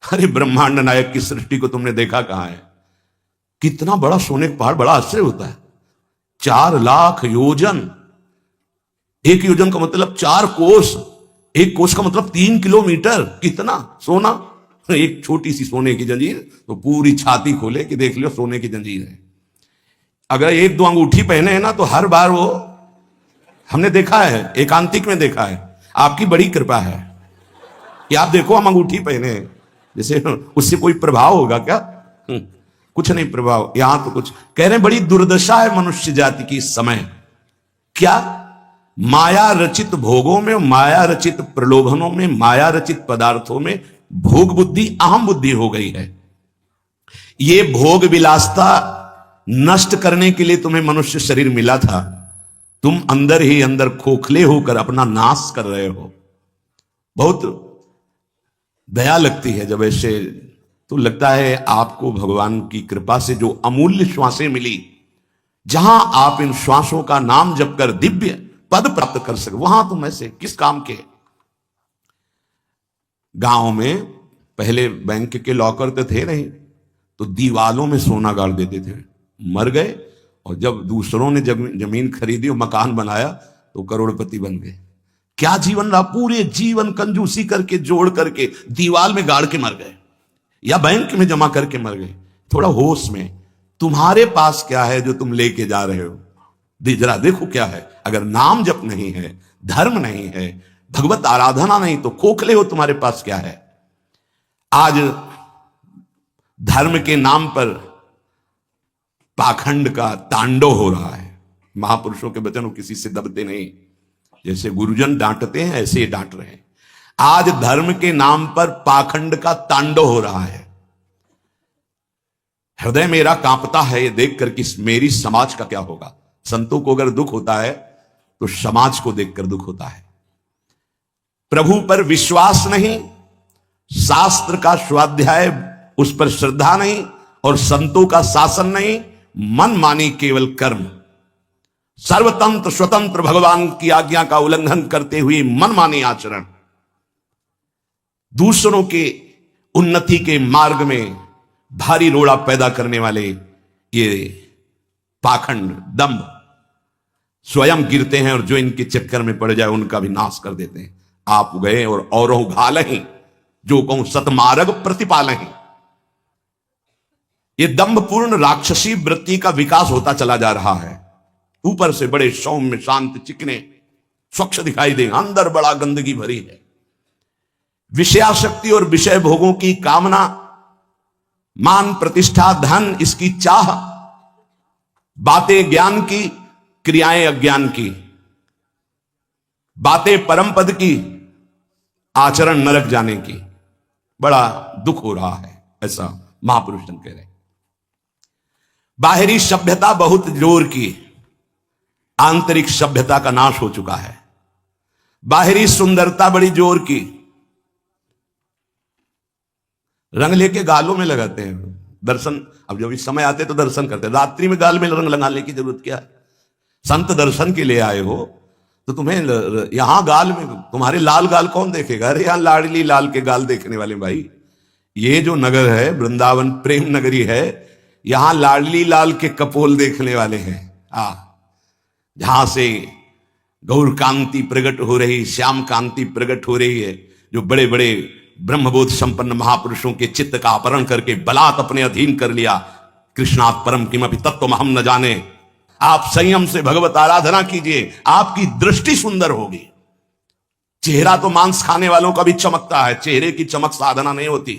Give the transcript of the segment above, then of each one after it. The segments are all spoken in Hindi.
अरे ब्रह्मांड नायक की सृष्टि को तुमने देखा कहां है? कितना बड़ा सोने का पहाड़, बड़ा आश्चर्य होता है। 4 लाख योजन, 1 योजन का मतलब 4 कोस, 1 कोस का मतलब 3 किलोमीटर। कितना सोना! एक छोटी सी सोने की जंजीर तो पूरी छाती खोले कि देख लियो सोने की जंजीर है। अगर 1-2 अंगूठी पहने हैं ना तो हर बार वो, हमने देखा है, एकांतिक में देखा है। आपकी बड़ी कृपा है कि आप देखो हम अंगूठी पहने हैं, जैसे उससे कोई प्रभाव होगा क्या? कुछ नहीं प्रभाव। यहां तो कुछ कह रहे हैं, बड़ी दुर्दशा है मनुष्य जाति की इस समय। क्या? माया रचित भोगों में, माया रचित प्रलोभनों में, माया रचित पदार्थों में भोग बुद्धि, अहम बुद्धि हो गई है। ये भोग विलासता नष्ट करने के लिए तुम्हें मनुष्य शरीर मिला था। तुम अंदर ही अंदर खोखले होकर अपना नाश कर रहे हो। बहुत दया लगती है जब ऐसे, तो लगता है आपको भगवान की कृपा से जो अमूल्य श्वासें मिली, जहां आप इन श्वासों का नाम जप कर दिव्य पद प्राप्त कर सके, वहां तुम ऐसे किस काम के? गांव में पहले बैंक के लॉकर तो थे नहीं, तो दीवालों में सोना गाड़ देते थे। मर गए और जब दूसरों ने जमीन खरीदी और मकान बनाया तो करोड़पति बन गए। क्या जीवन रहा? पूरे जीवन कंजूसी करके जोड़ करके दीवाल में गाड़ के मर गए या बैंक में जमा करके मर गए। थोड़ा होश में, तुम्हारे पास क्या है जो तुम लेके जा रहे हो? जरा देखो क्या है। अगर नाम जप नहीं है, धर्म नहीं है, भगवत आराधना नहीं, तो खोखले हो। तुम्हारे पास क्या है? आज धर्म के नाम पर पाखंड का तांडव हो रहा है। महापुरुषों के वचन किसी से दबते नहीं, जैसे गुरुजन डांटते हैं ऐसे ही डांट रहे हैं। आज धर्म के नाम पर पाखंड का तांडव हो रहा है। हृदय मेरा कांपता है ये देखकर कि मेरी समाज का क्या होगा। संतों को अगर दुख होता है तो समाज को देखकर दुख होता है। प्रभु पर विश्वास नहीं, शास्त्र का स्वाध्याय उस पर श्रद्धा नहीं, और संतों का शासन नहीं, मन मानी केवल कर्म, सर्वतंत्र स्वतंत्र भगवान की आज्ञा का उल्लंघन करते हुए मनमानी आचरण, दूसरों के उन्नति के मार्ग में भारी रोड़ा पैदा करने वाले ये पाखंड, दंभ, स्वयं गिरते हैं और जो इनके चक्कर में पड़ जाए उनका भी नाश कर देते हैं। आप गए और औरों घालहीं, जो कहूं सतमार्ग प्रतिपालहीं। ये दंभपूर्ण राक्षसी वृत्ति का विकास होता चला जा रहा है। ऊपर से बड़े सौम्य शांत चिकने स्वच्छ दिखाई दें, अंदर बड़ा गंदगी भरी है। विषयाशक्ति और विषय भोगों की कामना, मान प्रतिष्ठा धन इसकी चाह, बातें ज्ञान की, क्रियाएं अज्ञान की, बातें परम पद की, आचरण नरक जाने की। बड़ा दुख हो रहा है, ऐसा महापुरुष जन कह रहे। बाहरी सभ्यता बहुत जोर की, आंतरिक सभ्यता का नाश हो चुका है। बाहरी सुंदरता बड़ी जोर की, रंग लेके गालों में लगाते हैं। दर्शन, अब जब इस समय आते तो दर्शन करते, रात्रि में गाल में रंग लगाने की जरूरत क्या है? संत दर्शन के लिए आए हो तो तुम्हें यहां गाल में, तुम्हारे लाल गाल कौन देखेगा? अरे यहां लाडली लाल के गाल देखने वाले भाई, ये जो नगर है वृंदावन प्रेम नगरी है, यहां लाडली लाल के कपोल देखने वाले हैं। जहां से गौर कांति प्रकट हो रही, श्याम कांति प्रकट हो रही है, जो बड़े बड़े ब्रह्मबोध संपन्न महापुरुषों के चित्त का अपहरण करके बलात् अपने अधीन कर लिया। कृष्णात् परम किमपि तत्त्वम् हम न जाने। आप संयम से भगवत आराधना कीजिए, आपकी दृष्टि सुंदर होगी। चेहरा तो मांस खाने वालों का भी चमकता है, चेहरे की चमक साधना नहीं होती।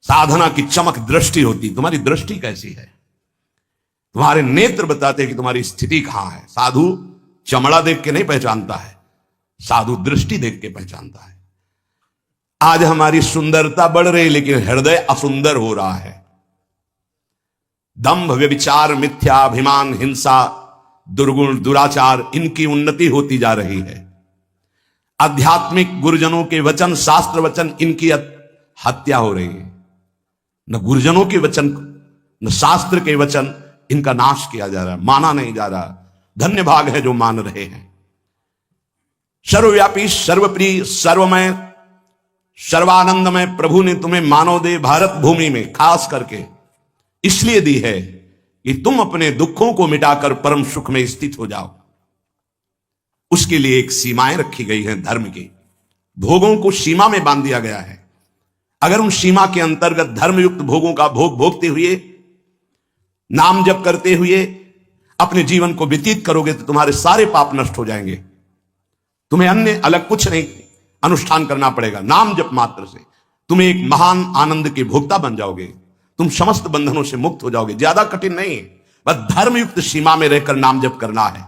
साधना की चमक दृष्टि होती। तुम्हारी दृष्टि कैसी है? तुम्हारे नेत्र बताते हैं कि तुम्हारी स्थिति कहां है। साधु चमड़ा देख के नहीं पहचानता है, साधु दृष्टि देख के पहचानता है। आज हमारी सुंदरता बढ़ रही लेकिन हृदय असुंदर हो रहा है। दंभ, व्यभिचार, मिथ्याभिमान, हिंसा, दुर्गुण, दुराचार, इनकी उन्नति होती जा रही है। आध्यात्मिक गुरुजनों के वचन, शास्त्र वचन, इनकी हत्या हो रही है। न गुरुजनों के वचन, न शास्त्र के वचन, इनका नाश किया जा रहा है, माना नहीं जा रहा। धन्य भाग है जो मान रहे हैं। सर्वव्यापी, सर्वप्रिय, सर्वमय, सर्वानंदमय प्रभु ने तुम्हें मानव देह भारत भूमि में खास करके इसलिए दी है कि तुम अपने दुखों को मिटाकर परम सुख में स्थित हो जाओ। उसके लिए एक सीमाएं रखी गई हैं धर्म की, भोगों को सीमा में बांध दिया गया है। अगर उन सीमा के अंतर्गत धर्मयुक्त भोगों का भोग भोगते हुए, नाम जप करते हुए अपने जीवन को व्यतीत करोगे तो तुम्हारे सारे पाप नष्ट हो जाएंगे। तुम्हें अन्य अलग कुछ नहीं अनुष्ठान करना पड़ेगा। नाम जप मात्र से तुम एक महान आनंद के भोक्ता बन जाओगे। तुम समस्त बंधनों से मुक्त हो जाओगे। ज्यादा कठिन नहीं, बस धर्मयुक्त सीमा में रहकर नाम जप करना है।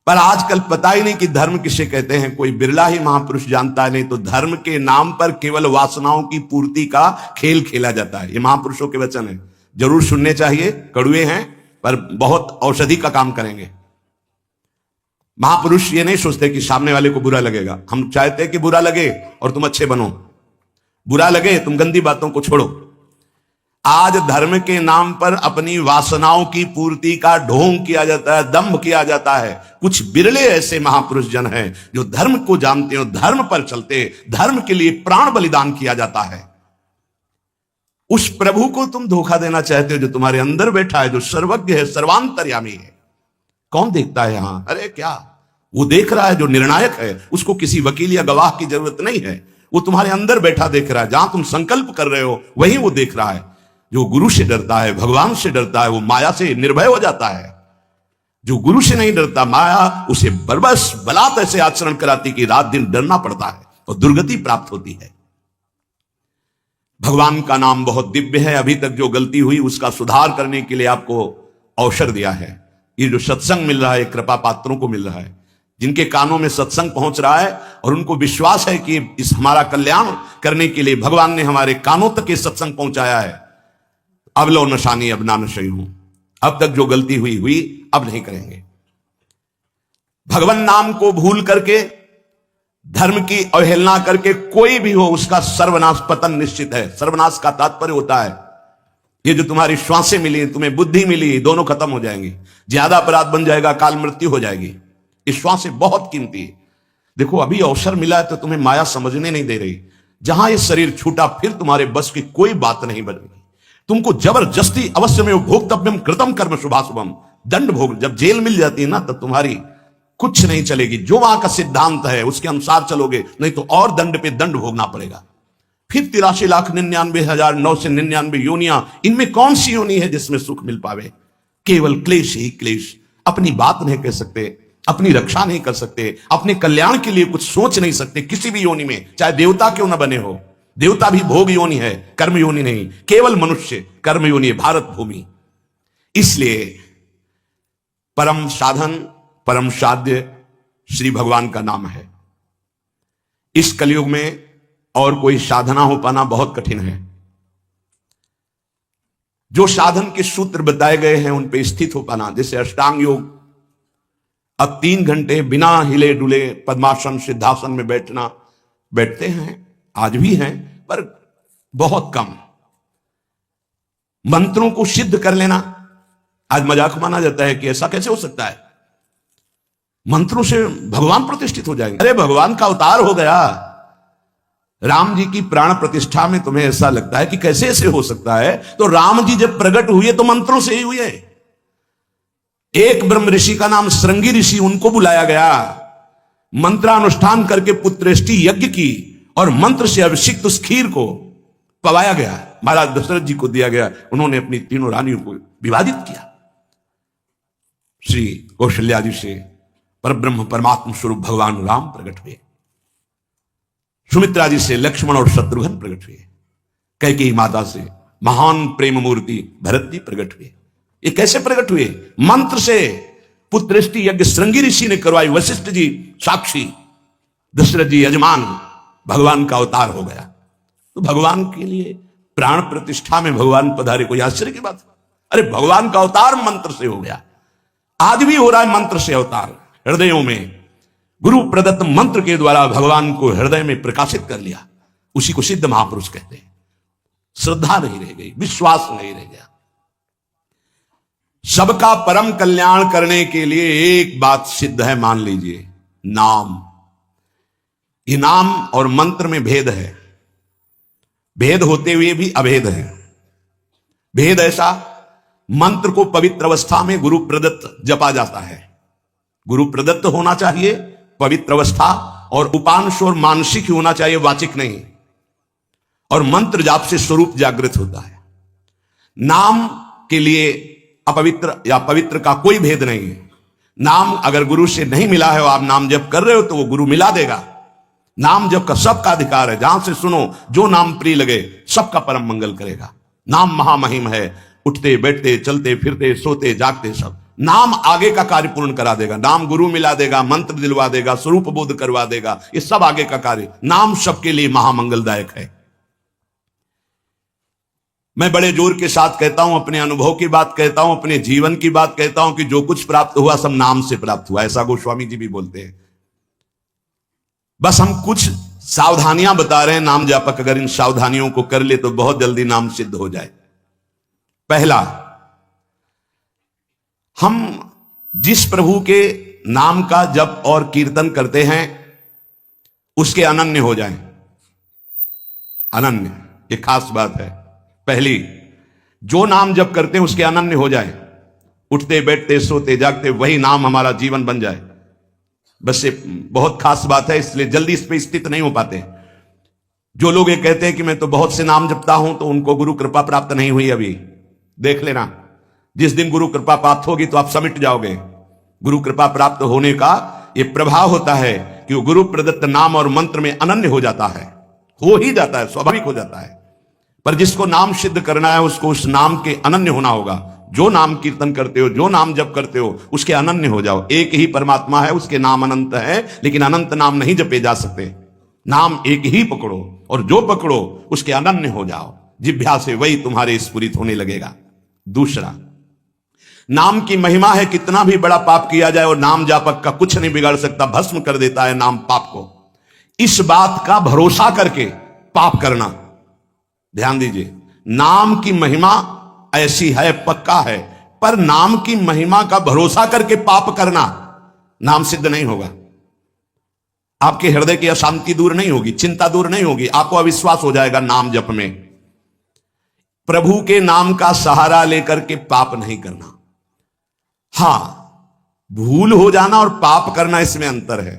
पर आजकल पता ही नहीं कि धर्म किसे कहते हैं। कोई बिरला ही महापुरुष जानता है, नहीं तो धर्म के नाम पर केवल वासनाओं की पूर्ति का खेल खेला जाता है। ये महापुरुषों के वचन है, जरूर सुनने चाहिए। कड़वे हैं पर बहुत औषधि का काम करेंगे। महापुरुष ये नहीं सोचते कि सामने वाले को बुरा लगेगा। हम चाहते हैं कि बुरा लगे और तुम अच्छे बनो, बुरा लगे तुम गंदी बातों को छोड़ो। आज धर्म के नाम पर अपनी वासनाओं की पूर्ति का ढोंग किया जाता है, दंभ किया जाता है। कुछ बिरले ऐसे महापुरुष जन हैं जो धर्म को जानते हो, धर्म पर चलते, धर्म के लिए प्राण बलिदान किया जाता है। उस प्रभु को तुम धोखा देना चाहते हो जो तुम्हारे अंदर बैठा है, जो सर्वज्ञ है, सर्वांतर्यामी है। कौन देखता है यहां? अरे क्या वो देख रहा है जो निर्णायक है। उसको किसी वकील या गवाह की जरूरत नहीं है, वो तुम्हारे अंदर बैठा देख रहा है। जहां तुम संकल्प कर रहे हो वहीं वो देख रहा है। जो गुरु से डरता है, भगवान से डरता है, वो माया से निर्भय हो जाता है। जो गुरु से नहीं डरता, माया उसे बरबस बलात् ऐसे आचरण कराती कि रात दिन डरना पड़ता है और दुर्गति प्राप्त होती है। भगवान का नाम बहुत दिव्य है। अभी तक जो गलती हुई उसका सुधार करने के लिए आपको अवसर दिया है। ये जो सत्संग मिल रहा है कृपा पात्रों को मिल रहा है, जिनके कानों में सत्संग पहुंच रहा है और उनको विश्वास है कि इस हमारा कल्याण करने के लिए भगवान ने हमारे कानों तक ये सत्संग पहुंचाया है। अब लो नशानी अब ना नशई हूं। अब तक जो गलती हुई अब नहीं करेंगे। भगवान नाम को भूल करके, धर्म की अवहेलना करके कोई भी हो उसका सर्वनाश, पतन निश्चित है। सर्वनाश का तात्पर्य होता है ये जो तुम्हारी श्वासें मिली, तुम्हें बुद्धि मिली, दोनों खत्म हो जाएंगी। ज्यादा अपराध बन जाएगा, काल मृत्यु हो जाएगी। ये श्वासें बहुत कीमती है। देखो अभी अवसर मिला है तो तुम्हें माया समझने नहीं दे रही। जहां ये शरीर छूटा फिर तुम्हारे बस की कोई बात नहीं बनेगी। तुमको जबरदस्ती अवश्य में भोक्तव्यम कृतम कर्म शुभाशुभम, दंड भोग। जब जेल मिल जाती है ना तब तुम्हारी कुछ नहीं चलेगी। जो वहां का सिद्धांत है उसके अनुसार चलोगे, नहीं तो और दंड पे दंड भोगना पड़ेगा। फिर 83,99,999 योनियां, इनमें कौन सी योनि है जिसमें सुख मिल पावे? केवल क्लेश ही क्लेश। अपनी बात नहीं कह सकते, अपनी रक्षा नहीं कर सकते, अपने कल्याण के लिए कुछ सोच नहीं सकते किसी भी योनि में, चाहे देवता क्यों ना बने हो। देवता भी भोग योनि है, कर्म योनि नहीं। केवल मनुष्य कर्म योनि है, भारत भूमि। इसलिए परम साधन, परम साध्य श्री भगवान का नाम है। इस कलयुग में और कोई साधना हो पाना बहुत कठिन है। जो साधन के सूत्र बताए गए हैं उन पे स्थित हो पाना, जैसे अष्टांग योग, अब 3 घंटे बिना हिले डुले पद्मासन सिद्धासन में बैठते हैं, आज भी हैं, पर बहुत कम। मंत्रों को सिद्ध कर लेना आज मजाक माना जाता है कि ऐसा कैसे हो सकता है, मंत्रों से भगवान प्रतिष्ठित हो जाएंगे। अरे भगवान का अवतार हो गया। राम जी की प्राण प्रतिष्ठा में तुम्हें ऐसा लगता है कि कैसे ऐसे हो सकता है? तो राम जी जब प्रकट हुए तो मंत्रों से ही हुए। एक ब्रह्म ऋषि का नाम श्रृंगी ऋषि, उनको बुलाया गया, मंत्रानुष्ठान करके पुत्रेष्टि यज्ञ की और मंत्र से अभिषिक्त उस खीर को पवाया गया, महाराज दशरथ जी को दिया गया। उन्होंने अपनी तीनों रानियों को विवादित किया। श्री कौशल्या जी से परब्रह्म परमात्मा स्वरूप भगवान राम प्रकट हुए। सुमित्रा जी से लक्ष्मण और शत्रुघ्न प्रकट हुए। कैकेयी माता से महान प्रेम मूर्ति भरत जी प्रकट हुए। ये कैसे प्रकट हुए? मंत्र से। पुत्रेष्टि यज्ञ श्रृंगी ऋषि ने करवाई, वशिष्ठ जी साक्षी, दशरथ जी यजमान, भगवान का अवतार हो गया। तो भगवान के लिए प्राण प्रतिष्ठा में भगवान पधारे, कोई आश्चर्य की बात? अरे भगवान का अवतार मंत्र से हो गया। आज भी हो रहा है मंत्र से अवतार। हृदयों में गुरु प्रदत्त मंत्र के द्वारा भगवान को हृदय में प्रकाशित कर लिया। उसी को सिद्ध महापुरुष कहते हैं। श्रद्धा नहीं रह गई, विश्वास नहीं रह गया। सबका परम कल्याण करने के लिए एक बात सिद्ध है, मान लीजिए, नाम। ये नाम और मंत्र में भेद है, भेद होते हुए भी अभेद है। भेद ऐसा, मंत्र को पवित्र अवस्था में गुरु प्रदत्त जपा जाता है, गुरु प्रदत्त होना चाहिए पवित्र अवस्था, और उपांश और मानसिक ही होना चाहिए, वाचिक नहीं। और मंत्र जाप से स्वरूप जागृत होता है। नाम के लिए अपवित्र या पवित्र का कोई भेद नहीं है। नाम अगर गुरु से नहीं मिला है और आप नाम जप कर रहे हो तो वो गुरु मिला देगा। नाम जप का सबका अधिकार है, जहां से सुनो जो नाम प्रिय लगे सबका परम मंगल करेगा। नाम महामहिम है, उठते बैठते चलते फिरते सोते जागते सब नाम आगे का कार्य पूर्ण करा देगा। नाम गुरु मिला देगा, मंत्र दिलवा देगा, स्वरूप बोध करवा देगा, ये सब आगे का कार्य। नाम सबके लिए महामंगलदायक है। मैं बड़े जोर के साथ कहता हूं, अपने अनुभव की बात कहता हूं, अपने जीवन की बात कहता हूं कि जो कुछ प्राप्त हुआ सब नाम से प्राप्त हुआ, ऐसा गोस्वामी जी भी बोलते हैं। बस हम कुछ सावधानियां बता रहे हैं। नाम जापक अगर इन सावधानियों को कर ले तो बहुत जल्दी नाम सिद्ध हो जाए। पहला, हम जिस प्रभु के नाम का जप और कीर्तन करते हैं उसके अनन्य हो जाएं। अनन्य, ये खास बात है। पहली, जो नाम जप करते हैं उसके अनन्य हो जाए, उठते बैठते सोते जागते वही नाम हमारा जीवन बन जाए। बस ये बहुत खास बात है, इसलिए जल्दी इस पे स्थित नहीं हो पाते। जो लोग ये कहते हैं कि मैं तो बहुत से नाम जपता हूं, तो उनको गुरु कृपा प्राप्त नहीं हुई अभी। देख लेना, जिस दिन गुरु कृपा प्राप्त होगी तो आप समिट जाओगे। गुरु कृपा प्राप्त होने का ये प्रभाव होता है कि वो गुरु प्रदत्त नाम और मंत्र में अनन्य हो जाता है, हो ही जाता है, स्वाभाविक हो जाता है। पर जिसको नाम सिद्ध करना है उसको उस नाम के अनन्य होना होगा। जो नाम कीर्तन करते हो, जो नाम जप करते हो, उसके अनन्य हो जाओ। एक ही परमात्मा है, उसके नाम अनंत है, लेकिन अनंत नाम नहीं जपे जा सकते। नाम एक ही पकड़ो और जो पकड़ो उसके अनन्य हो जाओ। जिह्वा से वही तुम्हारे स्फुरित होने लगेगा। दूसरा, नाम की महिमा है, कितना भी बड़ा पाप किया जाए और नाम जापक का कुछ नहीं बिगाड़ सकता, भस्म कर देता है नाम पाप को। इस बात का भरोसा करके पाप करना, ध्यान दीजिए, नाम की महिमा ऐसी है, पक्का है, पर नाम की महिमा का भरोसा करके पाप करना नाम सिद्ध नहीं होगा। आपके हृदय की अशांति दूर नहीं होगी, चिंता दूर नहीं होगी, आपको अविश्वास हो जाएगा नाम जप में। प्रभु के नाम का सहारा लेकर के पाप नहीं करना। हां, भूल हो जाना और पाप करना, इसमें अंतर है।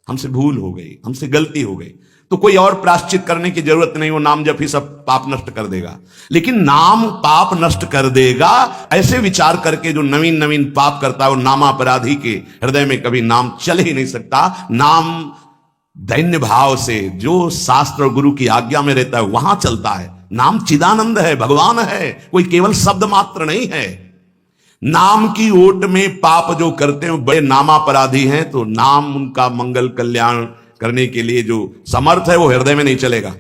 हमसे भूल हो गई, हमसे गलती हो गई, तो कोई और प्रायश्चित करने की जरूरत नहीं, वो नाम जप ही सब पाप नष्ट कर देगा। लेकिन नाम पाप नष्ट कर देगा ऐसे विचार करके जो नवीन नवीन पाप करता है, वो नामापराधी के हृदय में कभी नाम चल ही नहीं सकता। नाम दैन्य भाव से जो शास्त्र और गुरु की आज्ञा में रहता है वहां चलता है। नाम चिदानंद है, भगवान है, कोई केवल शब्द मात्र नहीं है। नाम की ओट में पाप जो करते हैं बड़े नामापराधी हैं, तो नाम उनका मंगल कल्याण करने के लिए जो समर्थ है वो हृदय में नहीं चलेगा,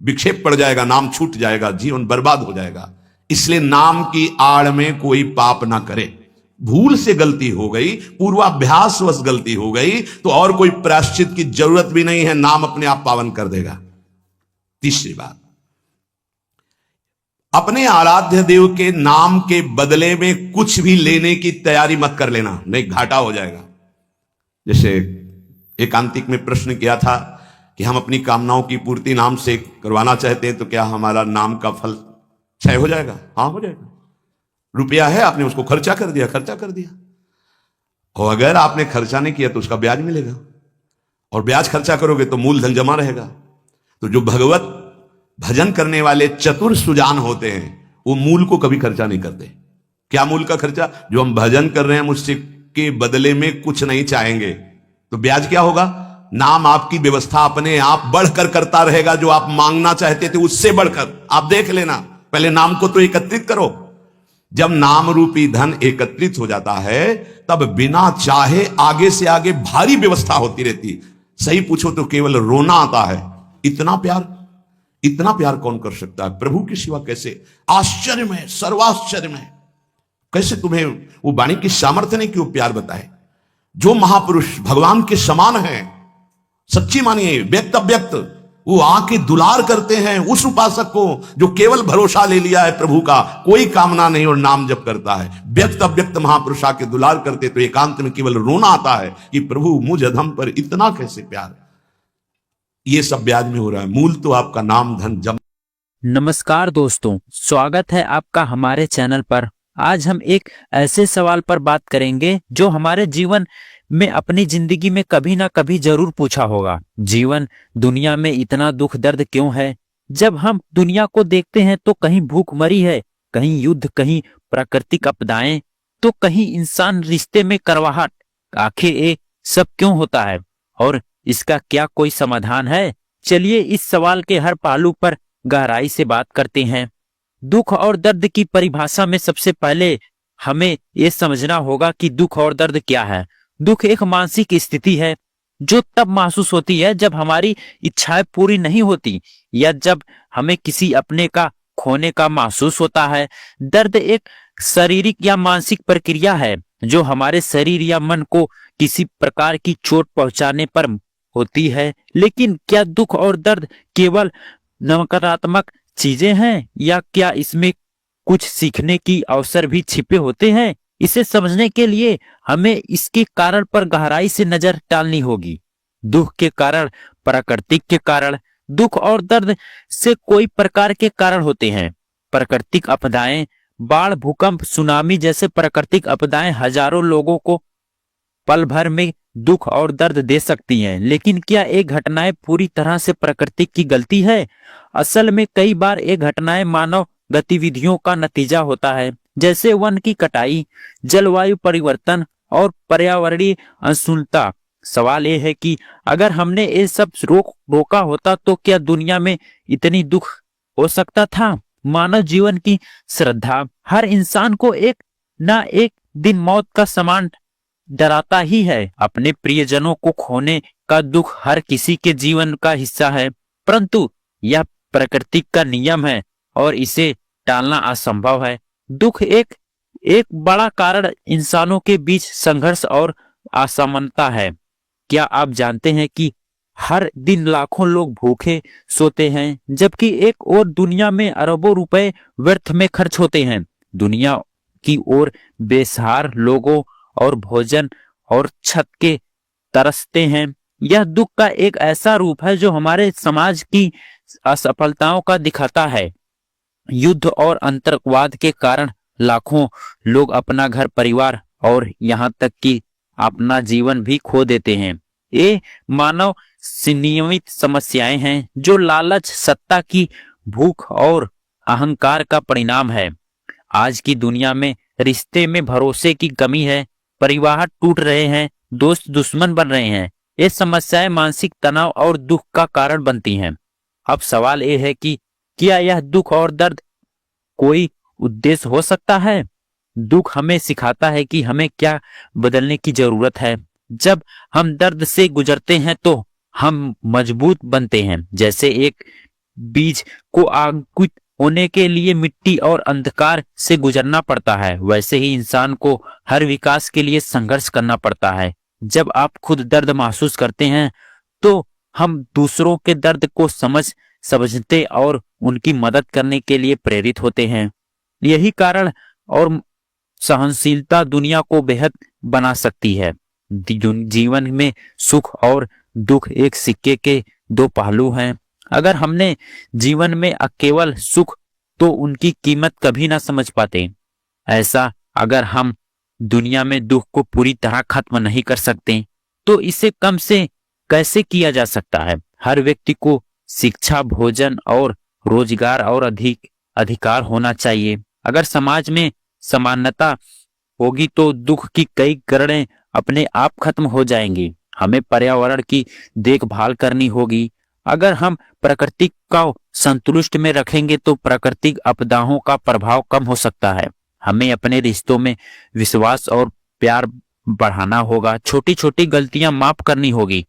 विक्षेप पड़ जाएगा, नाम छूट जाएगा, जीवन बर्बाद हो जाएगा। इसलिए नाम की आड़ में कोई पाप ना करे। भूल से गलती हो गई, पूर्वाभ्यासवश गलती हो गई, तो और कोई प्रायश्चित की जरूरत भी नहीं है, नाम अपने आप पावन कर देगा। तीसरी बात, अपने आराध्य देव के नाम के बदले में कुछ भी लेने की तैयारी मत कर लेना, नहीं घाटा हो जाएगा। जैसे एकांतिक में प्रश्न किया था कि हम अपनी कामनाओं की पूर्ति नाम से करवाना चाहते हैं, तो क्या हमारा नाम का फल क्षय हो जाएगा? हाँ, हो जाएगा। रुपया है, आपने उसको खर्चा कर दिया, और अगर आपने खर्चा नहीं किया तो उसका ब्याज मिलेगा, और ब्याज खर्चा करोगे तो मूलधन जमा रहेगा। तो जो भगवत भजन करने वाले चतुर सुजान होते हैं वो मूल को कभी खर्चा नहीं करते। क्या मूल का खर्चा? जो हम भजन कर रहे हैं मुझसे के बदले में कुछ नहीं चाहेंगे, तो ब्याज क्या होगा? नाम आपकी व्यवस्था अपने आप बढ़कर करता रहेगा, जो आप मांगना चाहते थे उससे बढ़कर। आप देख लेना, पहले नाम को तो एकत्रित करो। जब नाम रूपी धन एकत्रित हो जाता है तब बिना चाहे आगे से आगे भारी व्यवस्था होती रहती। सही पूछो तो केवल रोना आता है। इतना प्यार कौन कर सकता है प्रभु के सिवा? कैसे? आश्चर्य में, सर्वाश्चर्य में, कैसे तुम्हें वो वाणी की सामर्थ्य नहीं कि वो प्यार बताए। जो महापुरुष भगवान के समान है, सच्ची मानिए, व्यक्त अव्यक्त, वो आके दुलार करते हैं उस उपासक को जो केवल भरोसा ले लिया है प्रभु का, कोई कामना नहीं और नाम जप करता है। व्यक्त अव्यक्त महापुरुष आके दुलार करते तो एकांत में केवल रोना आता है कि प्रभु मुझ अधम पर इतना कैसे प्यार। ये सब ब्याज में हो रहा है। मूल तो आपका नाम धन जम। नमस्कार दोस्तों, स्वागत है आपका हमारे चैनल पर। आज हम एक ऐसे सवाल पर बात करेंगे जो हमारे जीवन में अपनी जिंदगी में कभी ना कभी जरूर पूछा होगा। जीवन, दुनिया में इतना दुख दर्द क्यों है? जब हम दुनिया को देखते हैं तो कहीं भूखमरी है, कहीं युद्ध, कहीं प्राकृतिक आपदाएं, तो कहीं इंसान रिश्ते में करवाहट। आखिर ये सब क्यों होता है और इसका क्या कोई समाधान है? चलिए इस सवाल के हर पहलू पर गहराई से बात करते हैं। दुख और दर्द की परिभाषा में सबसे पहले हमें यह समझना होगा कि दुख और दर्द क्या है। दुख एक मानसिक स्थिति है जो तब महसूस होती है जब हमारी इच्छाएं पूरी नहीं होती या जब हमें किसी अपने का खोने का महसूस होता है। दर्द एक शारीरिक या मानसिक प्रक्रिया है जो हमारे शरीर या मन को किसी प्रकार की चोट पहुंचाने पर होती है। लेकिन क्या दुख और दर्द केवल नकारात्मक चीजें हैं या क्या इसमें कुछ सीखने की अवसर भी छिपे होते हैं? इसे समझने के लिए हमें इसके कारण पर गहराई से नजर डालनी होगी। दुख के कारण, प्राकृतिक के कारण। दुख और दर्द से कोई प्रकार के कारण होते हैं। प्राकृतिक आपदाएं, बाढ़, भूकंप, सुनामी जैसे प्राकृतिक आपदाएं हजारों लोगों को पल भर में दुख और दर्द दे सकती हैं। लेकिन क्या ये घटनाएं पूरी तरह से प्रकृति की गलती है? असल में कई बार ये घटनाएं मानव गतिविधियों का नतीजा होता है, जैसे वन की कटाई, जलवायु परिवर्तन और पर्यावरणीय अनिश्चितता। सवाल ये है कि अगर हमने ये सब रोका होता तो क्या दुनिया में इतनी दुख हो सकता था? मानव जीवन की श्रद्धा हर इंसान को एक ना एक दिन मौत का समान डराता ही है। अपने प्रियजनों को खोने का दुख हर किसी के जीवन का हिस्सा है, परंतु यह प्रकृति का नियम है और इसे टालना असंभव है। दुख एक बड़ा कारण इंसानों के बीच संघर्ष और असमानता है। क्या आप जानते हैं कि हर दिन लाखों लोग भूखे सोते हैं, जबकि एक और दुनिया में अरबों रुपए व्यर्थ में खर्च होते हैं। दुनिया की ओर बेसहारा लोगों और भोजन और छत के तरसते हैं। यह दुख का एक ऐसा रूप है जो हमारे समाज की असफलताओं का दिखाता है। युद्ध और आतंकवाद के कारण लाखों लोग अपना घर, परिवार और यहाँ तक कि अपना जीवन भी खो देते हैं। ये मानव नियमित समस्याएं हैं जो लालच, सत्ता की भूख और अहंकार का परिणाम है। आज की दुनिया में रिश्ते में भरोसे की कमी है, परिवार टूट रहे हैं, दोस्त दुश्मन बन रहे हैं। ये समस्याएं मानसिक तनाव और दुख का कारण बनती हैं। अब सवाल ये है कि क्या यह दुख और दर्द कोई उद्देश्य हो सकता है? दुख हमें सिखाता है कि हमें क्या बदलने की जरूरत है। जब हम दर्द से गुजरते हैं तो हम मजबूत बनते हैं। जैसे एक बीज को अंकुरित होने के लिए मिट्टी और अंधकार से गुजरना पड़ता है, वैसे ही इंसान को हर विकास के लिए संघर्ष करना पड़ता है। जब आप खुद दर्द महसूस करते हैं तो हम दूसरों के दर्द को समझते और उनकी मदद करने के लिए प्रेरित होते हैं। यही कारण और सहनशीलता दुनिया को बेहद बना सकती है। जीवन में सुख और दुख एक सिक्के के दो पहलू हैं। अगर हमने जीवन में केवल सुख तो उनकी कीमत कभी ना समझ पाते। ऐसा अगर हम दुनिया में दुख को पूरी तरह खत्म नहीं कर सकते तो इसे कम से कैसे किया जा सकता है? हर व्यक्ति को शिक्षा, भोजन और रोजगार और अधिकार होना चाहिए। अगर समाज में समानता होगी तो दुख की कई कारणें अपने आप खत्म हो जाएंगी। हमें पर्यावरण की देखभाल करनी होगी। अगर हम प्रकृति को संतुलित में रखेंगे तो प्राकृतिक आपदाओं का प्रभाव कम हो सकता है। हमें अपने रिश्तों में विश्वास और प्यार बढ़ाना होगा। छोटी छोटी गलतियां माफ करनी होगी।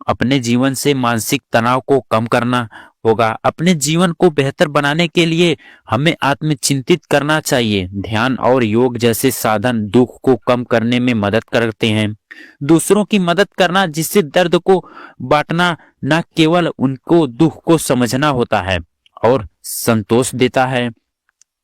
अपने जीवन से मानसिक तनाव को कम करना होगा। अपने जीवन को बेहतर बनाने के लिए हमें आत्मचिंतित करना चाहिए। ध्यान और योग जैसे साधन दुख को कम करने में मदद करते हैं। दूसरों की मदद करना, जिससे दर्द को बांटना, न केवल उनको दुख को समझना होता है और संतोष देता है।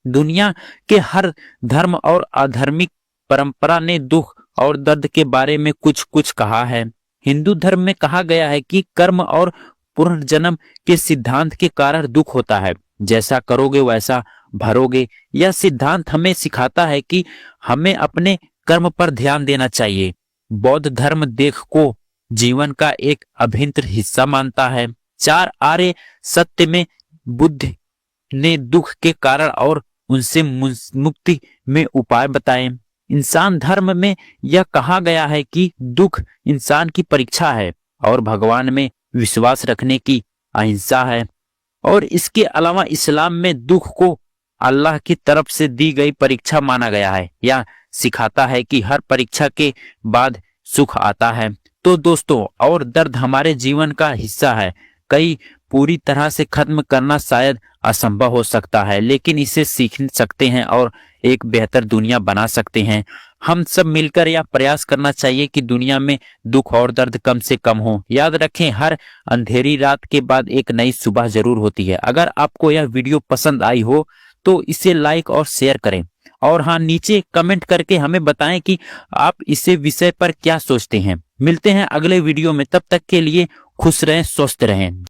दुनिया के हर धर्म और आध्यात्मिक परंपरा ने दुख और दर्द के बारे में कुछ कुछ कहा है। हिंदू धर्म में कहा गया है कि कर्म और पुनर्जन्म के सिद्धांत के कारण दुख होता है। जैसा करोगे वैसा भरोगे। यह सिद्धांत हमें सिखाता है कि हमें अपने कर्म पर ध्यान देना चाहिए। बौद्ध धर्म देह को जीवन का एक अभिन्न हिस्सा मानता है। 4 आर्य सत्य में बुद्ध ने दुख के कारण और उनसे मुक्ति में उपाय बताए। इंसान धर्म में यह कहा गया है कि दुख इंसान की परीक्षा है और भगवान में विश्वास रखने की अहिंसा है। और इसके अलावा इस्लाम में दुख को अल्लाह की तरफ से दी गई परीक्षा माना गया है। यह सिखाता है कि हर परीक्षा के बाद सुख आता है। तो दोस्तों, और दर्द हमारे जीवन का हिस्सा है। कई पूरी तरह से खत्म करना शायद असंभव हो सकता है, लेकिन इसे सीख सकते हैं और एक बेहतर दुनिया बना सकते हैं। हम सब मिलकर यह प्रयास करना चाहिए कि दुनिया में दुख और दर्द कम से कम हो। याद रखें, हर अंधेरी रात के बाद एक नई सुबह जरूर होती है। अगर आपको यह वीडियो पसंद आई हो तो इसे लाइक और शेयर करें। और हाँ, नीचे कमेंट करके हमें बताएं कि आप इसे विषय पर क्या सोचते हैं। मिलते हैं अगले वीडियो में, तब तक के लिए खुश रहें, स्वस्थ रहें।